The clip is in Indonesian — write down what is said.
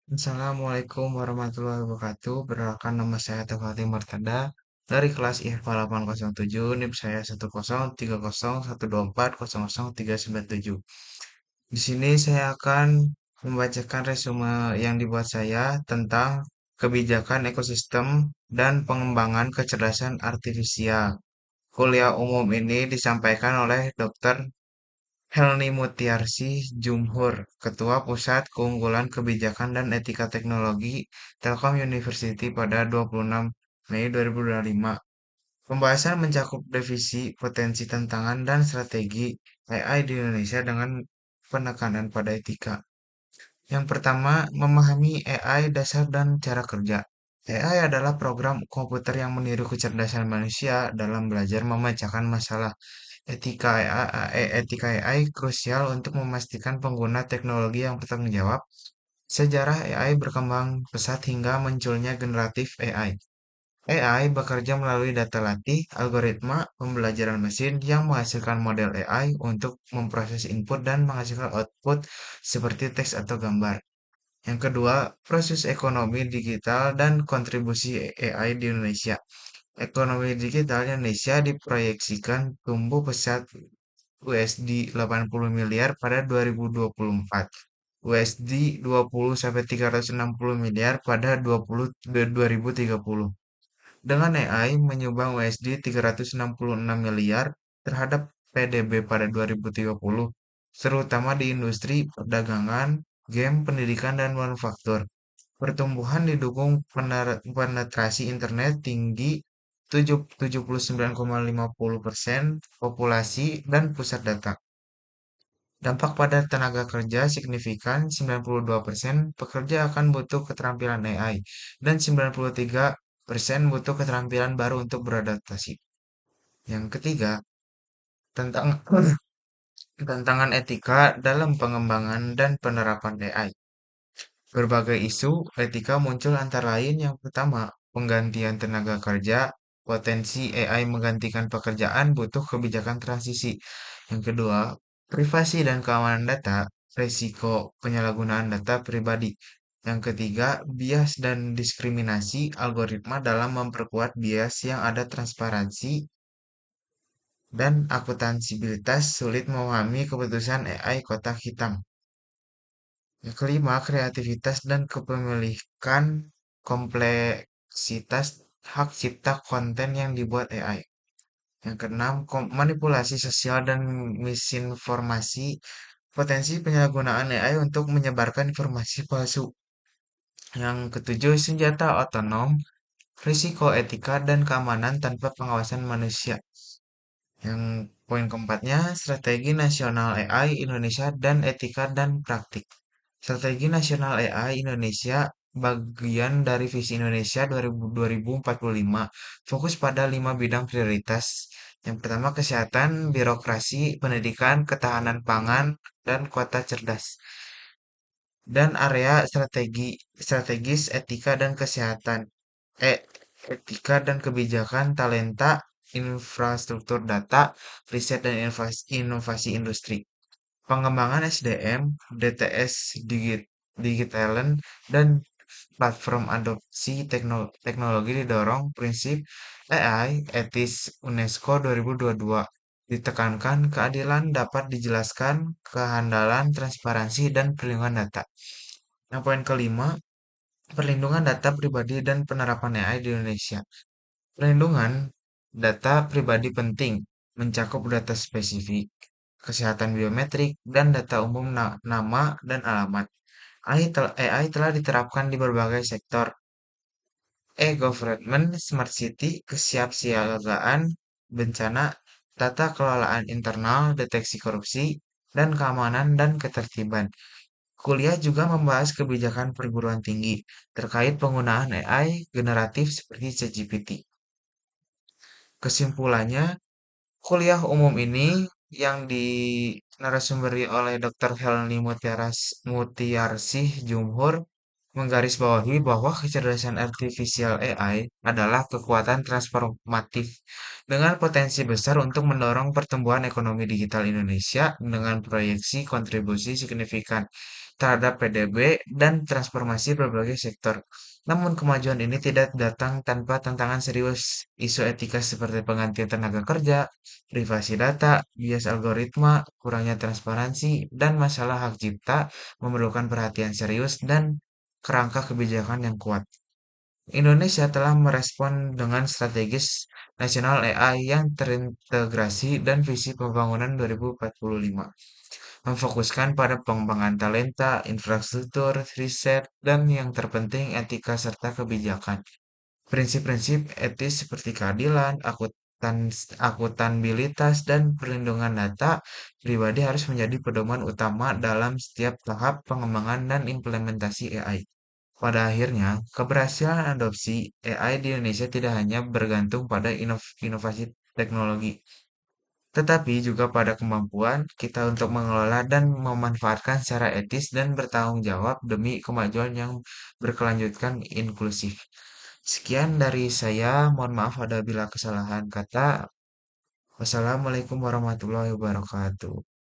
Assalamualaikum warahmatullahi wabarakatuh. Perkenalkan nama saya Tefati Martada dari kelas IFA 807, NIM saya 1030124003977. Di sini saya akan membacakan resume yang dibuat saya tentang kebijakan ekosistem dan pengembangan kecerdasan artifisial. Kuliah umum ini disampaikan oleh Dr. Helni Mutiarsih Jumhur, Ketua Pusat Keunggulan Kebijakan dan Etika Teknologi Telkom University pada 26 Mei 2025. Pembahasan mencakup definisi, potensi, tantangan, dan strategi AI di Indonesia dengan penekanan pada etika. Yang pertama, memahami AI dasar dan cara kerja. AI adalah program komputer yang meniru kecerdasan manusia dalam belajar memecahkan masalah. Etika AI krusial untuk memastikan pengguna teknologi yang bertanggung jawab. Sejarah AI berkembang pesat hingga munculnya generatif AI. AI bekerja melalui data latih, algoritma pembelajaran mesin yang menghasilkan model AI untuk memproses input dan menghasilkan output seperti teks atau gambar. Yang kedua, proses ekonomi digital dan kontribusi AI di Indonesia. Ekonomi digital Indonesia diproyeksikan tumbuh pesat USD 80 miliar pada 2024, USD 20 sampai 360 miliar pada 2030. Dengan AI menyumbang USD 366 miliar terhadap PDB pada 2030, terutama di industri perdagangan, game, pendidikan, dan manufaktur. Pertumbuhan didukung penetrasi internet tinggi 79,50% populasi dan pusat data. Dampak pada tenaga kerja signifikan 92% pekerja akan butuh keterampilan AI dan 93% butuh keterampilan baru untuk beradaptasi. Yang ketiga, tentang tantangan etika dalam pengembangan dan penerapan AI. Berbagai isu etika muncul antara lain yang pertama, penggantian tenaga kerja, potensi AI menggantikan pekerjaan butuh kebijakan transisi. Yang kedua, privasi dan keamanan data, risiko penyalahgunaan data pribadi. Yang ketiga, bias dan diskriminasi algoritma dalam memperkuat bias yang ada transparansi dan akuntansibilitas sulit memahami keputusan AI kotak hitam. Yang kelima, kreativitas dan kepemilikan kompleksitas hak cipta konten yang dibuat AI. Yang keenam, manipulasi sosial dan misinformasi, potensi penyalahgunaan AI untuk menyebarkan informasi palsu. Yang ketujuh, senjata otonom, risiko etika dan keamanan tanpa pengawasan manusia. Yang poin keempatnya, strategi nasional AI Indonesia dan etika dan praktik. Strategi Nasional AI Indonesia bagian dari Visi Indonesia 2045 fokus pada 5 bidang prioritas. Yang pertama kesehatan, birokrasi, pendidikan, ketahanan pangan, dan kota cerdas. Dan area strategis etika dan kesehatan. Etika dan kebijakan, talenta, infrastruktur data, riset dan inovasi industri. Pengembangan SDM, DTS Digitalent, dan platform adopsi teknologi didorong prinsip AI etis UNESCO 2022. Ditekankan keadilan dapat dijelaskan, kehandalan, transparansi, dan perlindungan data. Yang poin kelima, perlindungan data pribadi dan penerapan AI di Indonesia. Perlindungan data pribadi penting, mencakup data spesifik, kesehatan biometrik, dan data umum nama dan alamat. AI telah diterapkan di berbagai sektor, e-government, smart city, kesiapsiagaan, bencana, tata kelolaan internal, deteksi korupsi, dan keamanan dan ketertiban. Kuliah juga membahas kebijakan perguruan tinggi terkait penggunaan AI generatif seperti ChatGPT. Kesimpulannya, kuliah umum ini yang dinarasumberkan oleh Dr. Helni Mutiarsih Jumhur menggarisbawahi bahwa kecerdasan artifisial AI adalah kekuatan transformatif dengan potensi besar untuk mendorong pertumbuhan ekonomi digital Indonesia dengan proyeksi kontribusi signifikan terhadap PDB dan transformasi berbagai sektor. Namun kemajuan ini tidak datang tanpa tantangan serius. Isu etika seperti penggantian tenaga kerja, privasi data, bias algoritma, kurangnya transparansi, dan masalah hak cipta memerlukan perhatian serius dan kerangka kebijakan yang kuat. Indonesia telah merespon dengan strategis nasional AI yang terintegrasi dan visi pembangunan 2045, memfokuskan pada pengembangan talenta, infrastruktur, riset, dan yang terpenting etika serta kebijakan. Prinsip-prinsip etis seperti keadilan, akuntabilitas, dan perlindungan data pribadi harus menjadi pedoman utama dalam setiap tahap pengembangan dan implementasi AI. Pada akhirnya, keberhasilan adopsi AI di Indonesia tidak hanya bergantung pada inovasi teknologi, tetapi juga pada kemampuan kita untuk mengelola dan memanfaatkan secara etis dan bertanggung jawab demi kemajuan yang berkelanjutan inklusif. Sekian dari saya, mohon maaf ada bila kesalahan kata. Wassalamualaikum warahmatullahi wabarakatuh.